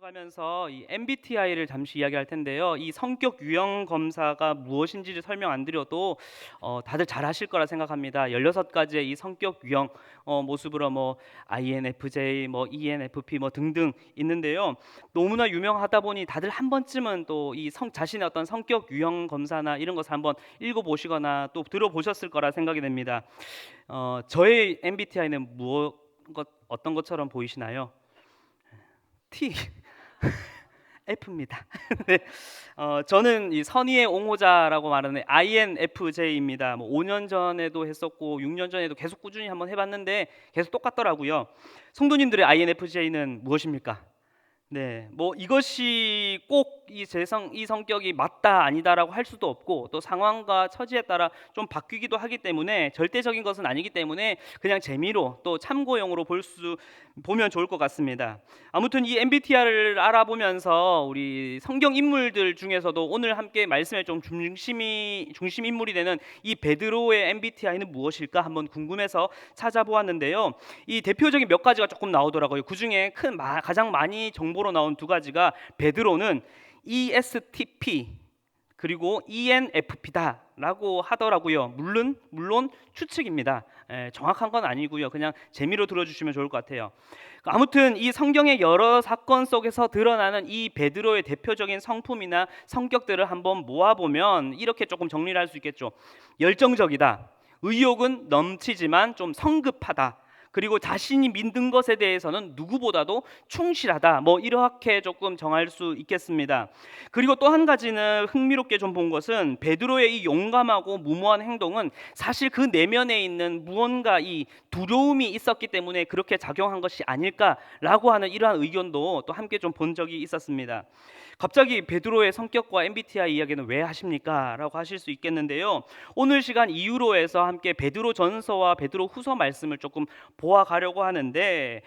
이어가면서 이 MBTI를 잠시 이야기할 텐데요. 이 성격 유형 검사가 무엇인지를 설명 안 드려도 다들 잘 하실 거라 생각합니다. 16가지의 이 성격 유형 모습으로 뭐 INFJ, 뭐 ENFP 뭐 등등 있는데요. 너무나 유명하다 보니 다들 한 번쯤은 또 이 자신의 어떤 성격 유형 검사나 이런 것을 한번 읽어보시거나 또 들어보셨을 거라 생각이 됩니다. 저의 MBTI는 어떤 것처럼 보이시나요? T F입니다. 네. 저는 이 선의의 옹호자라고 말하는 INFJ입니다. 뭐 5년 전에도 했었고 6년 전에도 계속 꾸준히 한번 해봤는데 계속 똑같더라고요. 성도님들의 INFJ는 무엇입니까? 네, 뭐 이것이 꼭 이 성격이 맞다 아니다라고 할 수도 없고 또 상황과 처지에 따라 좀 바뀌기도 하기 때문에 절대적인 것은 아니기 때문에 그냥 재미로 또 참고용으로 보면 좋을 것 같습니다. 아무튼 이 MBTI를 알아보면서 우리 성경 인물들 중에서도 오늘 함께 말씀의 좀 중심 인물이 되는 이 베드로의 MBTI는 무엇일까 한번 궁금해서 찾아보았는데요. 이 대표적인 몇 가지가 조금 나오더라고요. 그 중에 가장 많이 정보로 나온 두 가지가 베드로는 ESTP 그리고 ENFP다라고 하더라고요. 물론 추측입니다. 정확한 건 아니고요. 그냥 재미로 들어주시면 좋을 것 같아요. 아무튼 이 성경의 여러 사건 속에서 드러나는 이 베드로의 대표적인 성품이나 성격들을 한번 모아보면 이렇게 조금 정리를 할 수 있겠죠. 열정적이다. 의욕은 넘치지만 좀 성급하다. 그리고 자신이 믿는 것에 대해서는 누구보다도 충실하다. 뭐 이렇게 조금 정할 수 있겠습니다. 그리고 또 한 가지는 흥미롭게 좀 본 것은 베드로의 이 용감하고 무모한 행동은 사실 그 내면에 있는 무언가 이 두려움이 있었기 때문에 그렇게 작용한 것이 아닐까라고 하는 이러한 의견도 또 함께 좀 본 적이 있었습니다. 갑자기 베드로의 성격과 MBTI 이야기는 왜 하십니까? 라고 하실 수 있겠는데요. 오늘 시간 이후로 해서 함께 베드로 전서와 베드로 후서 말씀을 조금 보아가려고 하는데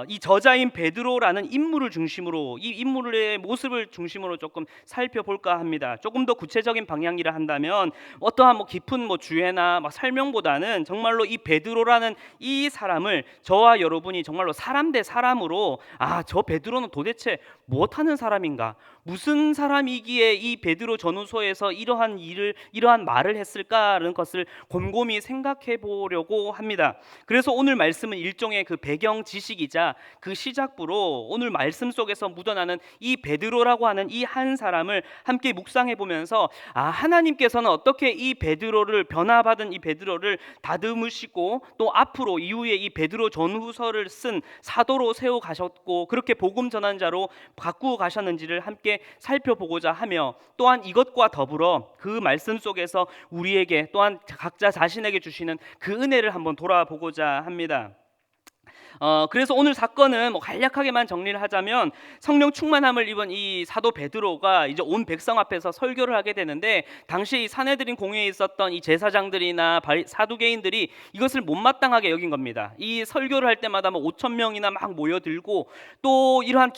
이 저자인 베드로라는 인물을 중심으로 이 인물의 모습을 중심으로 조금 살펴볼까 합니다. 조금 더 구체적인 방향이라 한다면 어떠한 뭐 깊은 뭐 주해나 막 설명보다는 정말로 이 베드로라는 이 사람을 저와 여러분이 정말로 사람 대 사람으로 저 베드로는 도대체 무엇하는 사람인가? 무슨 사람이기에 이 베드로 전후서에서 이러한 말을 했을까라는 것을 곰곰이 생각해 보려고 합니다. 그래서 오늘 말씀은 일종의 그 배경 지식이자 그 시작부로 오늘 말씀 속에서 묻어나는 이 베드로라고 하는 이 한 사람을 함께 묵상해 보면서 하나님께서는 어떻게 이 베드로를 변화받은 이 베드로를 다듬으시고 또 앞으로 이후에 이 베드로 전후서를 쓴 사도로 세워 가셨고 그렇게 복음 전환자로 바꾸어 가셨는지를 함께 살펴보고자 하며 또한 이것과 더불어 그 말씀 속에서 우리에게 또한 각자 자신에게 주시는 그 은혜를 한번 돌아보고자 합니다. 그래서 오늘 사건은 뭐 간략하게만 정리를 하자면 성령 충만함을 입은 이 사도 베드로가 이제 온 백성 앞에서 설교를 하게 되는데 당시 이 산헤드린 공회에 있었던 이 제사장들이나 사두개인들이 이것을 못마땅하게 여긴 겁니다. 이 설교를 할 때마다 뭐 5천 명이나 막 모여들고 또 이러한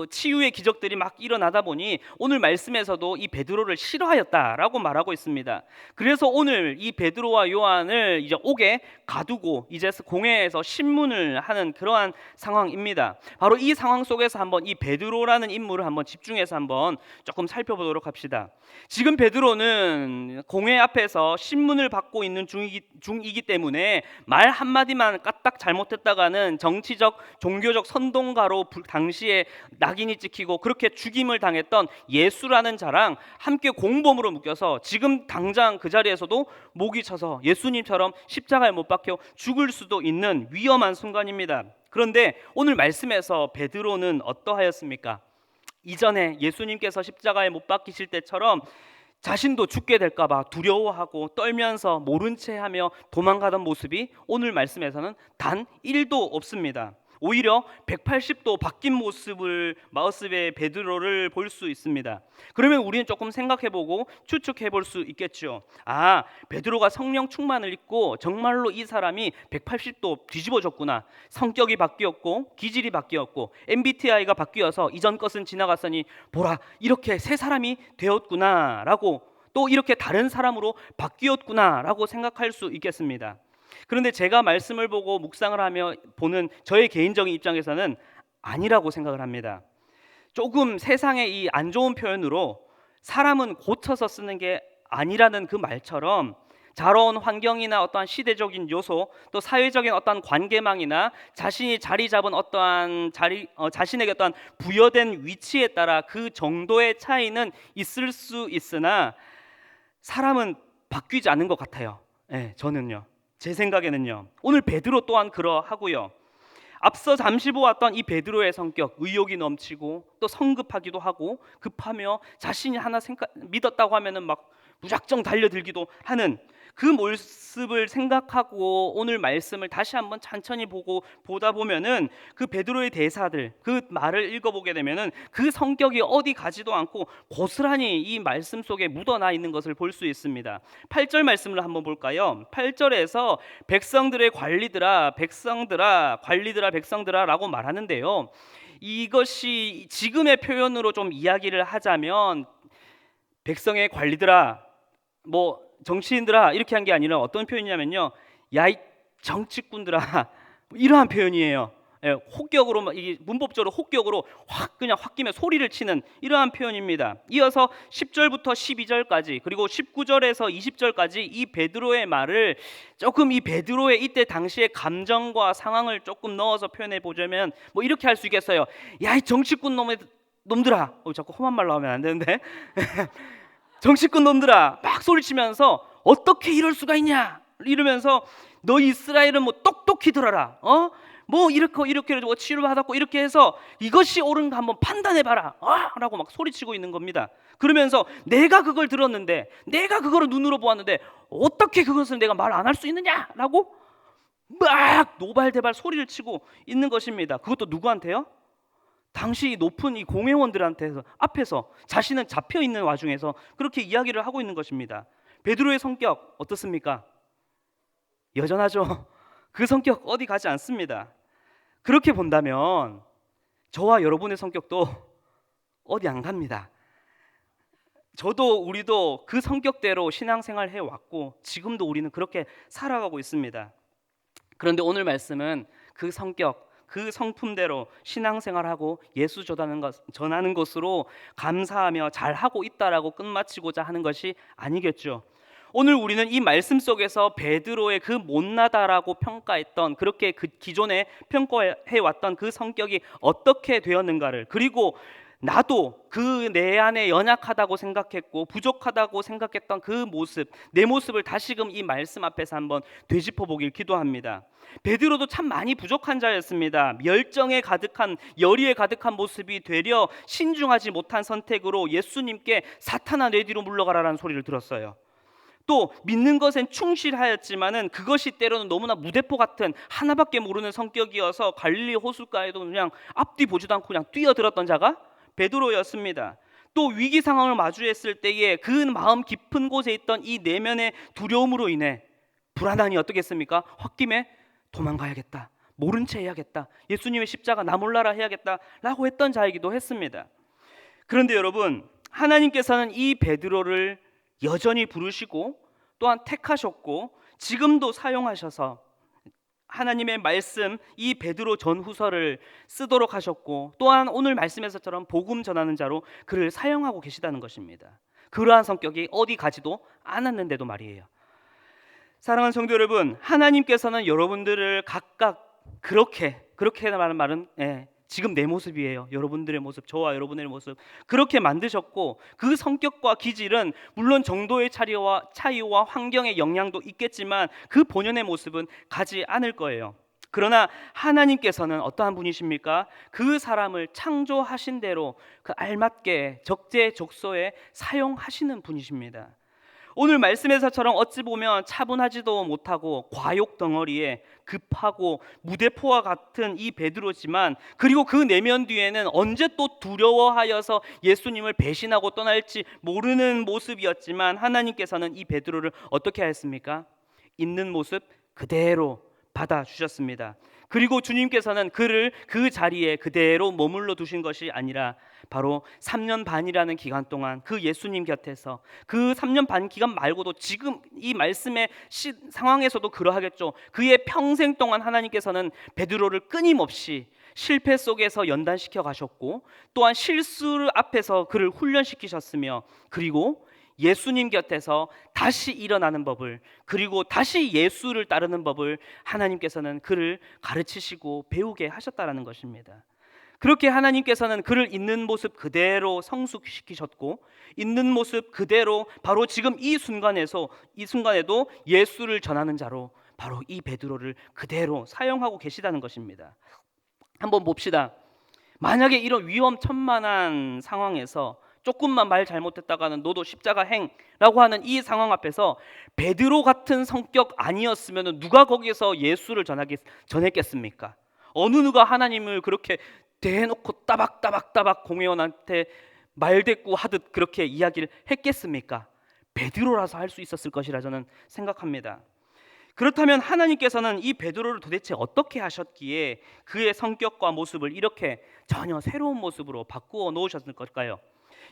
치유의 기적들이 막 일어나다 보니 오늘 말씀에서도 이 베드로를 싫어하였다라고 말하고 있습니다. 그래서 오늘 이 베드로와 요한을 이제 옥에 가두고 이제 공회에서 신문을 하는 그러한 상황입니다. 바로 이 상황 속에서 한번 이 베드로라는 인물을 한번 집중해서 한번 조금 살펴보도록 합시다. 지금 베드로는 공회 앞에서 신문을 받고 있는 중이기 때문에 말 한마디만 까딱 잘못했다가는 정치적 종교적 선동가로 당시에 낙인이 찍히고 그렇게 죽임을 당했던 예수라는 자랑 함께 공범으로 묶여서 지금 당장 그 자리에서도 목이 쳐서 예수님처럼 십자가에 못 박혀 죽을 수도 있는 위험한 순간입니다. 그런데 오늘 말씀에서 베드로는 어떠하였습니까? 이전에 예수님께서 십자가에 못 박히실 때처럼 자신도 죽게 될까 봐 두려워하고 떨면서 모른 채 하며 도망가던 모습이 오늘 말씀에서는 단 1도 없습니다. 오히려 180도 바뀐 모습의 베드로를 볼 수 있습니다. 그러면 우리는 조금 생각해보고 추측해볼 수 있겠죠. 베드로가 성령 충만을 입고 정말로 이 사람이 180도 뒤집어졌구나. 성격이 바뀌었고 기질이 바뀌었고 MBTI가 바뀌어서 이전 것은 지나갔으니 보라 이렇게 새 사람이 되었구나 라고 또 이렇게 다른 사람으로 바뀌었구나 라고 생각할 수 있겠습니다. 그런데 제가 말씀을 보고 묵상을 하며 보는 저의 개인적인 입장에서는 아니라고 생각을 합니다. 조금 세상의 이 안 좋은 표현으로 사람은 고쳐서 쓰는 게 아니라는 그 말처럼 자라온 환경이나 어떠한 시대적인 요소, 또 사회적인 어떠한 관계망이나 자신이 자리 잡은 어떠한 자신에게 어떠한 부여된 위치에 따라 그 정도의 차이는 있을 수 있으나 사람은 바뀌지 않는 것 같아요. 저는요. 제 생각에는요. 오늘 베드로 또한 그러하고요. 앞서 잠시 보았던 이 베드로의 성격, 의욕이 넘치고 또 성급하기도 하고 급하며 자신이 하나 믿었다고 하면은 막 무작정 달려들기도 하는 그 모습을 생각하고 오늘 말씀을 다시 한번 천천히 보다 보면은 그 베드로의 대사들, 그 말을 읽어보게 되면은 그 성격이 어디 가지도 않고 고스란히 이 말씀 속에 묻어나 있는 것을 볼 수 있습니다. 8절 말씀을 한번 볼까요? 8절에서 백성들의 관리들아 백성들아 라고 말하는데요. 이것이 지금의 표현으로 좀 이야기를 하자면 백성의 관리들아, 뭐 정치인들아 이렇게 한 게 아니라 어떤 표현이냐면요, 야 이 정치꾼들아 이러한 표현이에요. 혹격으로, 이게 문법적으로 혹격으로 그냥 홧김에 소리를 치는 이러한 표현입니다. 이어서 10절부터 12절까지 그리고 19절에서 20절까지 이 베드로의 말을 조금 이 베드로의 이때 당시의 감정과 상황을 조금 넣어서 표현해 보자면 뭐 이렇게 할 수 있겠어요. 야 이 정치꾼 놈들아, 자꾸 험한 말 나오면 안 되는데 정치꾼 놈들아 막 소리치면서 어떻게 이럴 수가 있냐 이러면서 너 이스라엘은 뭐 똑똑히 들어라, 뭐 이렇게 뭐 치료받았고 이렇게 해서 이것이 옳은가 한번 판단해봐라, 라고 막 소리치고 있는 겁니다. 그러면서 내가 그걸 들었는데, 내가 그거를 눈으로 보았는데 어떻게 그것을 내가 말 안 할 수 있느냐라고 막 노발대발 소리를 치고 있는 것입니다. 그것도 누구한테요? 당시 높은 이 공회원들한테서 앞에서 자신은 잡혀 있는 와중에서 그렇게 이야기를 하고 있는 것입니다. 베드로의 성격 어떻습니까? 여전하죠. 그 성격 어디 가지 않습니다. 그렇게 본다면 저와 여러분의 성격도 어디 안 갑니다. 우리도 그 성격대로 신앙생활 해왔고 지금도 우리는 그렇게 살아가고 있습니다. 그런데 오늘 말씀은 그 성격, 그 성품대로 신앙생활하고 예수 전하는 것으로 감사하며 잘하고 있다라고 끝마치고자 하는 것이 아니겠죠. 오늘 우리는 이 말씀 속에서 베드로의 그 못나다라고 평가했던, 그렇게 그 기존에 평가해왔던 그 성격이 어떻게 되었는가를, 그리고 나도 그 내 안에 연약하다고 생각했고 부족하다고 생각했던 그 모습, 내 모습을 다시금 이 말씀 앞에서 한번 되짚어 보길 기도합니다. 베드로도 참 많이 부족한 자였습니다. 열정에 가득한, 열의에 가득한 모습이 되려 신중하지 못한 선택으로 예수님께 사탄아 내 뒤로 물러가라라는 소리를 들었어요. 또 믿는 것엔 충실하였지만은 그것이 때로는 너무나 무대포 같은 하나밖에 모르는 성격이어서 갈릴리 호숫가에도 그냥 앞뒤 보지도 않고 그냥 뛰어들었던 자가 베드로였습니다. 또 위기 상황을 마주했을 때에 그 마음 깊은 곳에 있던 이 내면의 두려움으로 인해 불안하니 어떻겠습니까? 홧김에 도망가야겠다, 모른 채 해야겠다, 예수님의 십자가 나 몰라라 해야겠다라고 했던 자이기도 했습니다. 그런데 여러분, 하나님께서는 이 베드로를 여전히 부르시고 또한 택하셨고 지금도 사용하셔서 하나님의 말씀, 이 베드로 전후서를 쓰도록 하셨고 또한 오늘 말씀에서처럼 복음 전하는 자로 그를 사용하고 계시다는 것입니다. 그러한 성격이 어디 가지도 않았는데도 말이에요. 사랑하는 성도 여러분, 하나님께서는 여러분들을 각각 그렇게 말하는 말은 지금 내 모습이에요. 여러분들의 모습, 저와 여러분의 모습 그렇게 만드셨고 그 성격과 기질은 물론 정도의 차이와 환경의 영향도 있겠지만 그 본연의 모습은 가지 않을 거예요. 그러나 하나님께서는 어떠한 분이십니까? 그 사람을 창조하신 대로 그 알맞게 적재적소에 사용하시는 분이십니다. 오늘 말씀에서처럼 어찌 보면 차분하지도 못하고 과욕 덩어리에 급하고 무대포와 같은 이 베드로지만, 그리고 그 내면 뒤에는 언제 또 두려워하여서 예수님을 배신하고 떠날지 모르는 모습이었지만 하나님께서는 이 베드로를 어떻게 하였습니까? 있는 모습 그대로 받아주셨습니다. 그리고 주님께서는 그를 그 자리에 그대로 머물러 두신 것이 아니라 바로 3년 반이라는 기간 동안 그 예수님 곁에서, 그 3년 반 기간 말고도 지금 이 말씀의 상황에서도 그러하겠죠. 그의 평생 동안 하나님께서는 베드로를 끊임없이 실패 속에서 연단시켜 가셨고 또한 실수 앞에서 그를 훈련시키셨으며 그리고 예수님 곁에서 다시 일어나는 법을 그리고 다시 예수를 따르는 법을 하나님께서는 그를 가르치시고 배우게 하셨다라는 것입니다. 그렇게 하나님께서는 그를 있는 모습 그대로 성숙시키셨고 있는 모습 그대로 바로 지금 이 순간에도 예수를 전하는 자로 바로 이 베드로를 그대로 사용하고 계시다는 것입니다. 한번 봅시다. 만약에 이런 위험천만한 상황에서 조금만 말 잘못했다가는 너도 십자가 행라고 하는 이 상황 앞에서 베드로 같은 성격 아니었으면 누가 거기서 예수를 전했겠습니까? 어느 누가 하나님을 그렇게 대놓고 따박따박따박 공회원한테 말대꾸 하듯 그렇게 이야기를 했겠습니까? 베드로라서 할 수 있었을 것이라 저는 생각합니다. 그렇다면 하나님께서는 이 베드로를 도대체 어떻게 하셨기에 그의 성격과 모습을 이렇게 전혀 새로운 모습으로 바꾸어 놓으셨을 걸까요?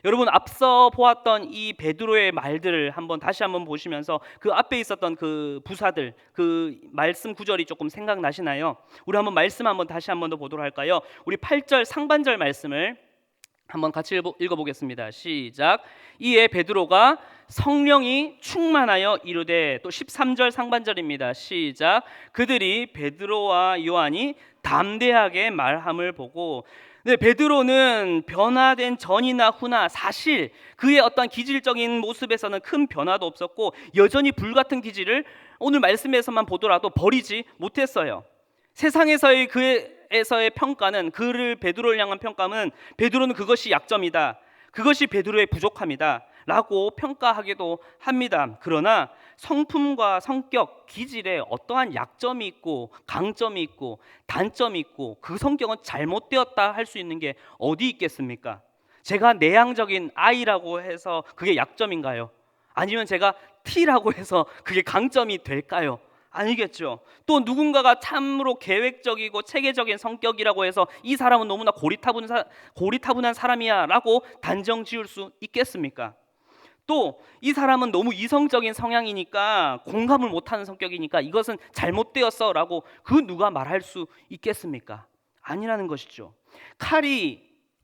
여러분, 앞서 보았던 이 베드로의 말들을 다시 한번 보시면서 그 앞에 있었던 그 부사들, 그 말씀 구절이 조금 생각나시나요? 우리 말씀 다시 한번 더 보도록 할까요? 우리 8절 상반절 말씀을 한번 같이 읽어보겠습니다. 시작. 이에 베드로가 성령이 충만하여 이르되, 또 13절 상반절입니다. 시작. 그들이 베드로와 요한이 담대하게 말함을 보고. 네, 베드로는 변화된 전이나 후나 사실 그의 어떤 기질적인 모습에서는 큰 변화도 없었고 여전히 불같은 기질을 오늘 말씀에서만 보더라도 버리지 못했어요. 세상에서의 그에서의 평가는 베드로를 향한 평가는 베드로는 그것이 약점이다, 그것이 베드로의 부족함이다 라고 평가하기도 합니다. 그러나 성품과 성격, 기질에 어떠한 약점이 있고 강점이 있고 단점이 있고 그 성격은 잘못되었다 할 수 있는 게 어디 있겠습니까? 제가 내향적인 I라고 해서 그게 약점인가요? 아니면 제가 T라고 해서 그게 강점이 될까요? 아니겠죠. 또 누군가가 참으로 계획적이고 체계적인 성격이라고 해서 이 사람은 너무나 고리타분한 사람이야 라고 단정 지을 수 있겠습니까? 또 이 사람은 너무 이성적인 성향이니까 공감을 못하는 성격이니까 이것은 잘못되었어 라고 누가 말할 수 있겠습니까? 아니라는 것이죠. 칼이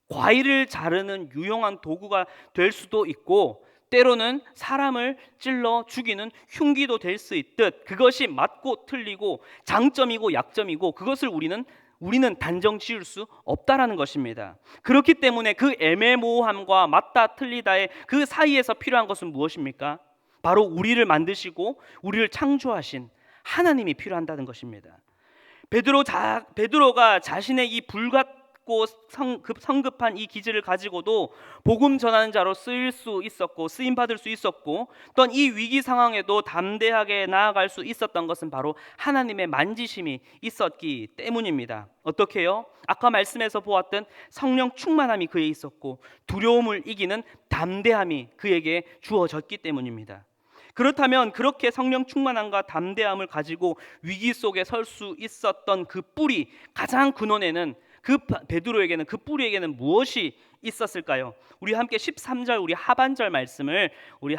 과일을 자르는 유용한 도구가 될 수도 있고 때로는 사람을 찔러 죽이는 흉기도 될 수 있듯 그것이 맞고 틀리고 장점이고 약점이고 그것을 우리는 단정 지을 수 없다라는 것입니다. 그렇기 때문에 그 애매모호함과 맞다 틀리다의 그 사이에서 필요한 것은 무엇입니까? 바로 우리를 만드시고 우리를 창조하신 하나님이 필요한다는 것입니다. 베드로가 자신의 이 불같고 성급한 이 기질을 가지고도 복음 전하는 자로 쓰임 받을 수 있었고 또한 이 위기 상황에도 담대하게 나아갈 수 있었던 것은 바로 하나님의 만지심이 있었기 때문입니다. 어떻게요? 아까 말씀에서 보았던 성령 충만함이 그에 있었고 두려움을 이기는 담대함이 그에게 주어졌기 때문입니다. 그렇다면 그렇게 성령 충만함과 담대함을 가지고 위기 속에 설 수 있었던 그 뿌리, 가장 근원에는 베드로에게는 그 뿌리에게는 무엇이 있었을까요? 우리 함께 13절 우리 하반절 말씀을 우리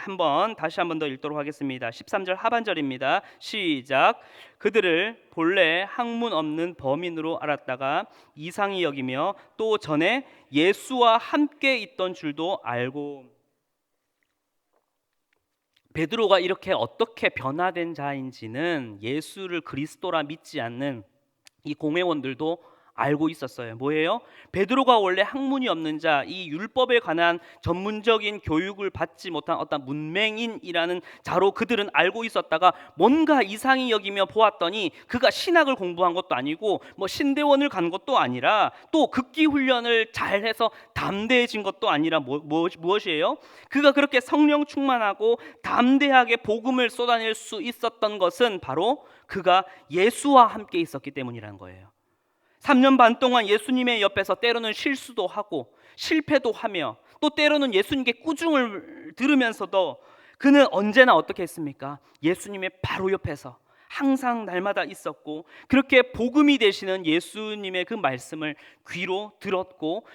다시 한번 더 읽도록 하겠습니다. 13절 하반절입니다. 시작. 그들을 본래 학문 없는 범인으로 알았다가 이상히 여기며 또 전에 예수와 함께 있던 줄도 알고. 베드로가 이렇게 어떻게 변화된 자인지는 예수를 그리스도라 믿지 않는 이 공회원들도 알고 있었어요. 뭐예요? 베드로가 원래 학문이 없는 자, 이 율법에 관한 전문적인 교육을 받지 못한 어떤 문맹인이라는 자로 그들은 알고 있었다가 뭔가 이상히 여기며 보았더니 그가 신학을 공부한 것도 아니고 신대원을 간 것도 아니라 또 극기 훈련을 잘해서 담대해진 것도 아니라 무엇이에요? 그가 그렇게 성령 충만하고 담대하게 복음을 쏟아낼 수 있었던 것은 바로 그가 예수와 함께 있었기 때문이라는 거예요. 3년 반 동안 예수님의 옆에서 때로는 실수도 하고 실패도 하며 또 때로는 예수님께 꾸중을 들으면서도 그는 언제나 어떻게 했습니까? 예수님의 바로 옆에서 항상 날마다 있었고 그렇게 복음이 되시는 예수님의 그 말씀을 귀로 들었고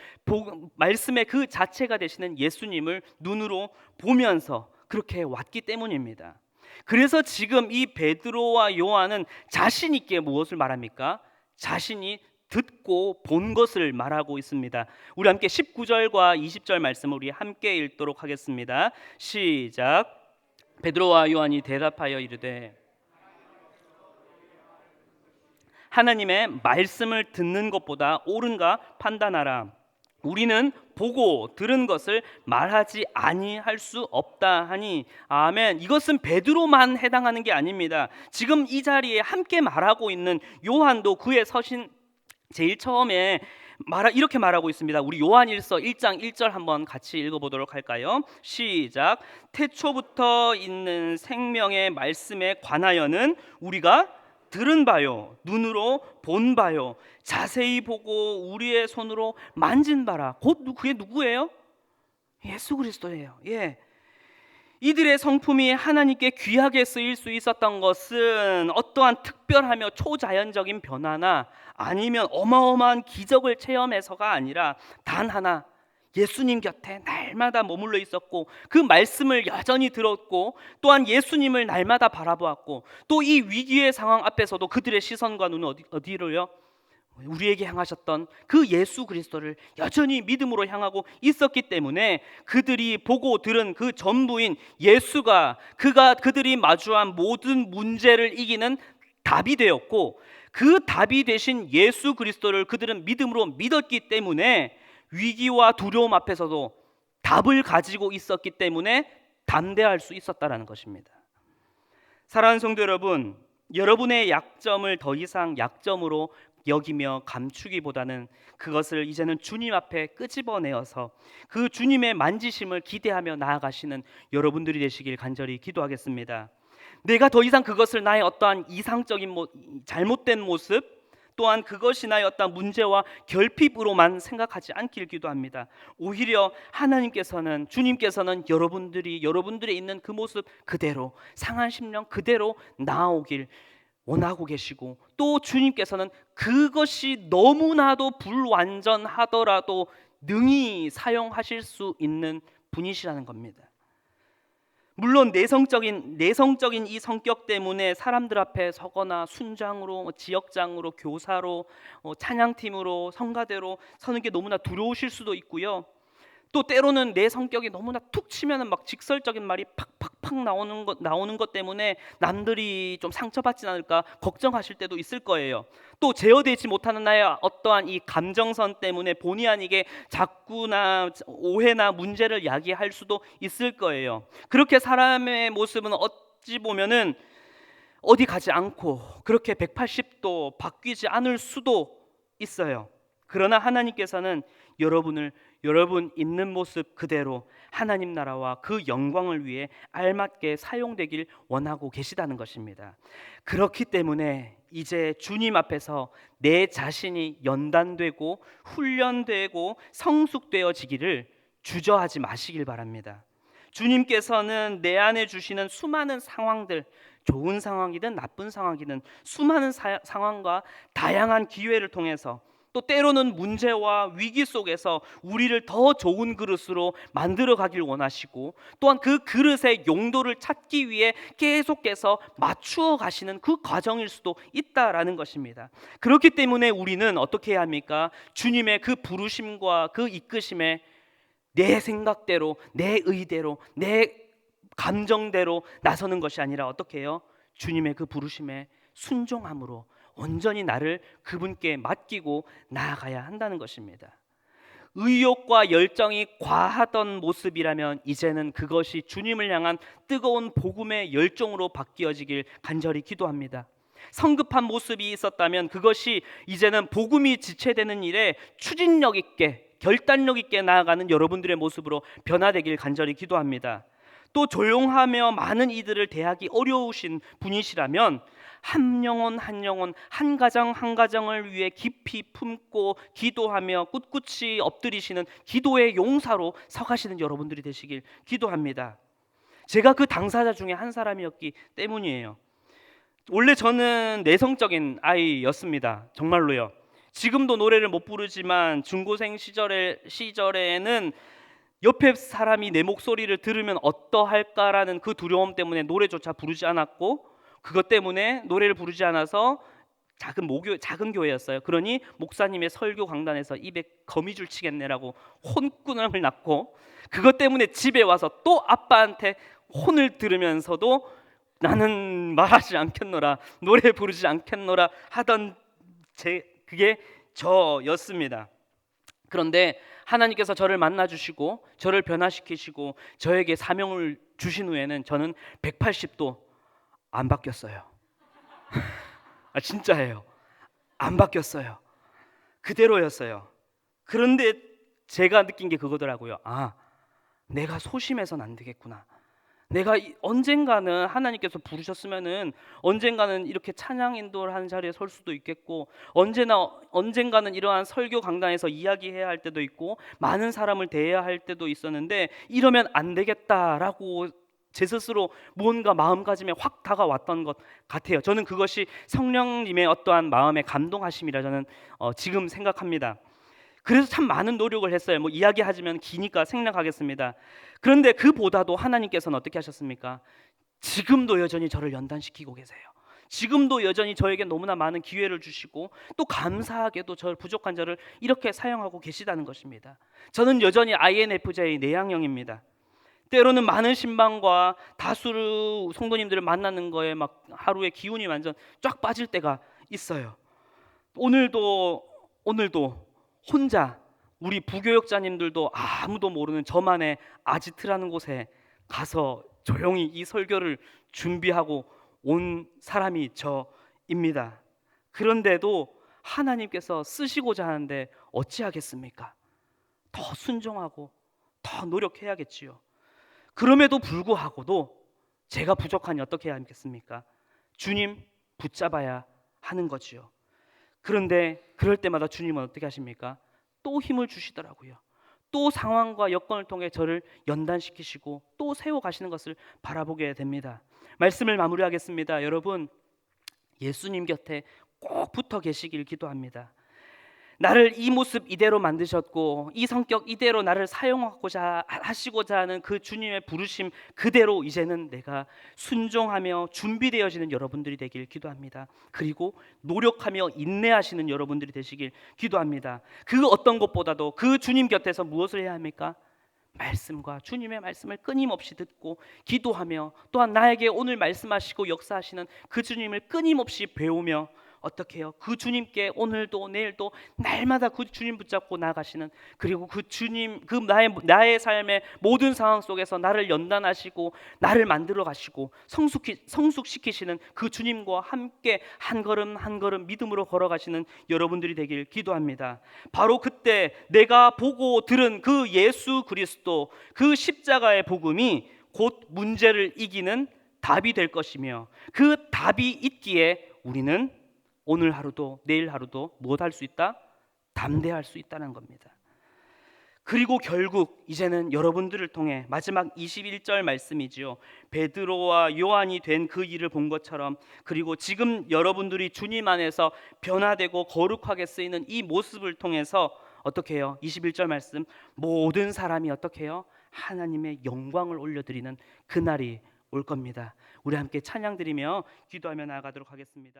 말씀의 그 자체가 되시는 예수님을 눈으로 보면서 그렇게 왔기 때문입니다. 그래서 지금 이 베드로와 요한은 자신 있게 무엇을 말합니까? 자신이 듣고 본 것을 말하고 있습니다. 우리 함께 19절과 20절 말씀을 우리 함께 읽도록 하겠습니다. 시작. 베드로와 요한이 대답하여 이르되 하나님의 말씀을 듣는 것보다 옳은가 판단하라. 우리는 보고 들은 것을 말하지 아니할 수 없다 하니. 아멘. 이것은 베드로만 해당하는 게 아닙니다. 지금 이 자리에 함께 말하고 있는 요한도 그의 서신 제일 처음에 이렇게 말하고 있습니다. 우리 요한일서 1장 1절 한번 같이 읽어보도록 할까요? 시작. 태초부터 있는 생명의 말씀에 관하여는 우리가 들은 바요, 눈으로 본 바요, 자세히 보고 우리의 손으로 만진 바라. 곧 그게 누구예요? 예수 그리스도예요. 예. 이들의 성품이 하나님께 귀하게 쓰일 수 있었던 것은 어떠한 특별하며 초자연적인 변화나 아니면 어마어마한 기적을 체험해서가 아니라 단 하나, 예수님 곁에 날마다 머물러 있었고 그 말씀을 여전히 들었고 또한 예수님을 날마다 바라보았고 또 이 위기의 상황 앞에서도 그들의 시선과 눈은 어디로요? 우리에게 향하셨던 그 예수 그리스도를 여전히 믿음으로 향하고 있었기 때문에 그들이 보고 들은 그 전부인 예수가 그들이 마주한 모든 문제를 이기는 답이 되었고 그 답이 되신 예수 그리스도를 그들은 믿음으로 믿었기 때문에 위기와 두려움 앞에서도 답을 가지고 있었기 때문에 담대할 수 있었다라는 것입니다. 사랑하는 성도 여러분, 여러분의 약점을 더 이상 약점으로 여기며 감추기보다는 그것을 이제는 주님 앞에 끄집어내어서 그 주님의 만지심을 기대하며 나아가시는 여러분들이 되시길 간절히 기도하겠습니다. 내가 더 이상 그것을 나의 어떠한 이상적인 잘못된 모습 또한 그것이 나의 어떤 문제와 결핍으로만 생각하지 않길 기도합니다. 오히려 하나님께서는 주님께서는 여러분들이 있는 그 모습 그대로 상한 심령 그대로 나아오길 원하고 계시고 또 주님께서는 그것이 너무나도 불완전하더라도 능히 사용하실 수 있는 분이시라는 겁니다. 물론 내성적인 이 성격 때문에 사람들 앞에 서거나 순장으로, 지역장으로, 교사로, 찬양팀으로, 성가대로 서는 게 너무나 두려우실 수도 있고요. 또 때로는 내 성격이 너무나 툭 치면은 막 직설적인 말이 팍팍팍 나오는 것 때문에 남들이 좀 상처받지 않을까 걱정하실 때도 있을 거예요. 또 제어되지 못하는 나의 어떠한 이 감정선 때문에 본의 아니게 자꾸나 오해나 문제를 야기할 수도 있을 거예요. 그렇게 사람의 모습은 어찌 보면은 어디 가지 않고 그렇게 180도 바뀌지 않을 수도 있어요. 그러나 하나님께서는 여러분 있는 모습 그대로 하나님 나라와 그 영광을 위해 알맞게 사용되길 원하고 계시다는 것입니다. 그렇기 때문에 이제 주님 앞에서 내 자신이 연단되고 훈련되고 성숙되어지기를 주저하지 마시길 바랍니다. 주님께서는 내 안에 주시는 수많은 상황들, 좋은 상황이든 나쁜 상황이든 수많은 상황과 다양한 기회를 통해서 또 때로는 문제와 위기 속에서 우리를 더 좋은 그릇으로 만들어 가길 원하시고 또한 그 그릇의 용도를 찾기 위해 계속해서 맞추어 가시는 그 과정일 수도 있다라는 것입니다. 그렇기 때문에 우리는 어떻게 해야 합니까? 주님의 그 부르심과 그 이끄심에 내 생각대로, 내 의대로, 내 감정대로 나서는 것이 아니라 어떻게 해요? 주님의 그 부르심에 순종함으로 온전히 나를 그분께 맡기고 나아가야 한다는 것입니다. 의욕과 열정이 과하던 모습이라면 이제는 그것이 주님을 향한 뜨거운 복음의 열정으로 바뀌어지길 간절히 기도합니다. 성급한 모습이 있었다면 그것이 이제는 복음이 지체되는 일에 추진력 있게 결단력 있게 나아가는 여러분들의 모습으로 변화되길 간절히 기도합니다. 또 조용하며 많은 이들을 대하기 어려우신 분이시라면 한 영혼 한 영혼 한 가정 한 가정을 위해 깊이 품고 기도하며 꿋꿋이 엎드리시는 기도의 용사로 서가시는 여러분들이 되시길 기도합니다. 제가 그 당사자 중에 한 사람이었기 때문이에요. 원래 저는 내성적인 아이였습니다. 정말로요. 지금도 노래를 못 부르지만 중고생 시절에는 옆에 사람이 내 목소리를 들으면 어떠할까라는 그 두려움 때문에 노래조차 부르지 않았고 그것 때문에 노래를 부르지 않아서 작은 작은 교회였어요. 그러니 목사님의 설교 강단에서 입에 거미줄 치겠네라고 혼꾸녕을 났고, 그것 때문에 집에 와서 또 아빠한테 혼을 들으면서도 나는 말하지 않겠노라, 노래 부르지 않겠노라 하던 그게 저였습니다. 그런데 하나님께서 저를 만나 주시고 저를 변화시키시고 저에게 사명을 주신 후에는 저는 180도 안 바뀌었어요. 진짜예요. 안 바뀌었어요. 그대로였어요. 그런데 제가 느낀 게 그거더라고요. 내가 소심해서는 안 되겠구나. 내가 언젠가는 하나님께서 부르셨으면은 언젠가는 이렇게 찬양 인도를 하는 자리에 설 수도 있겠고, 언젠가는 이러한 설교 강단에서 이야기해야 할 때도 있고 많은 사람을 대해야 할 때도 있었는데, 이러면 안 되겠다라고 제 스스로 뭔가 마음가짐에 확 다가왔던 것 같아요. 저는 그것이 성령님의 어떠한 마음의 감동하심이라 저는 지금 생각합니다. 그래서 참 많은 노력을 했어요. 이야기하자면 기니까 생략하겠습니다. 그런데 그보다도 하나님께서는 어떻게 하셨습니까? 지금도 여전히 저를 연단시키고 계세요. 지금도 여전히 저에게 너무나 많은 기회를 주시고, 또 감사하게도 저 부족한 저를 이렇게 사용하고 계시다는 것입니다. 저는 여전히 INFJ 내향형입니다. 때로는 많은 신방과 다수 성도님들을 만나는 거에 막 하루에 기운이 완전 쫙 빠질 때가 있어요. 오늘도 혼자 우리 부교역자님들도 아무도 모르는 저만의 아지트라는 곳에 가서 조용히 이 설교를 준비하고 온 사람이 저입니다. 그런데도 하나님께서 쓰시고자 하는데 어찌하겠습니까? 더 순종하고 더 노력해야겠지요. 그럼에도 불구하고도 제가 부족하니 어떻게 해야 하겠습니까? 주님 붙잡아야 하는 거지요. 그런데 그럴 때마다 주님은 어떻게 하십니까? 또 힘을 주시더라고요. 또 상황과 여건을 통해 저를 연단시키시고 또 세워가시는 것을 바라보게 됩니다. 말씀을 마무리하겠습니다. 여러분, 예수님 곁에 꼭 붙어 계시길 기도합니다. 나를 이 모습 이대로 만드셨고 이 성격 이대로 나를 사용하고자 하시고자 하는 그 주님의 부르심 그대로 이제는 내가 순종하며 준비되어지는 여러분들이 되길 기도합니다. 그리고 노력하며 인내하시는 여러분들이 되시길 기도합니다. 그 어떤 것보다도 그 주님 곁에서 무엇을 해야 합니까? 말씀과 주님의 말씀을 끊임없이 듣고 기도하며, 또한 나에게 오늘 말씀하시고 역사하시는 그 주님을 끊임없이 배우며, 어떻게 해요? 그 주님께 오늘도 내일도 날마다 그 주님 붙잡고 나아가시는, 그리고 그 주님, 그 나의 삶의 모든 상황 속에서 나를 연단하시고 나를 만들어 가시고 성숙시키시는 그 주님과 함께 한 걸음 한 걸음 믿음으로 걸어가시는 여러분들이 되길 기도합니다. 바로 그때 내가 보고 들은 그 예수 그리스도, 그 십자가의 복음이 곧 문제를 이기는 답이 될 것이며, 그 답이 있기에 우리는 오늘 하루도 내일 하루도 무엇 할 수 있다? 담대할 수 있다는 겁니다. 그리고 결국 이제는 여러분들을 통해 마지막 21절 말씀이지요. 베드로와 요한이 된 그 일을 본 것처럼, 그리고 지금 여러분들이 주님 안에서 변화되고 거룩하게 쓰이는 이 모습을 통해서 어떻게 해요? 21절 말씀, 모든 사람이 어떻게 해요? 하나님의 영광을 올려드리는 그날이 올 겁니다. 우리 함께 찬양 드리며 기도하며 나아가도록 하겠습니다.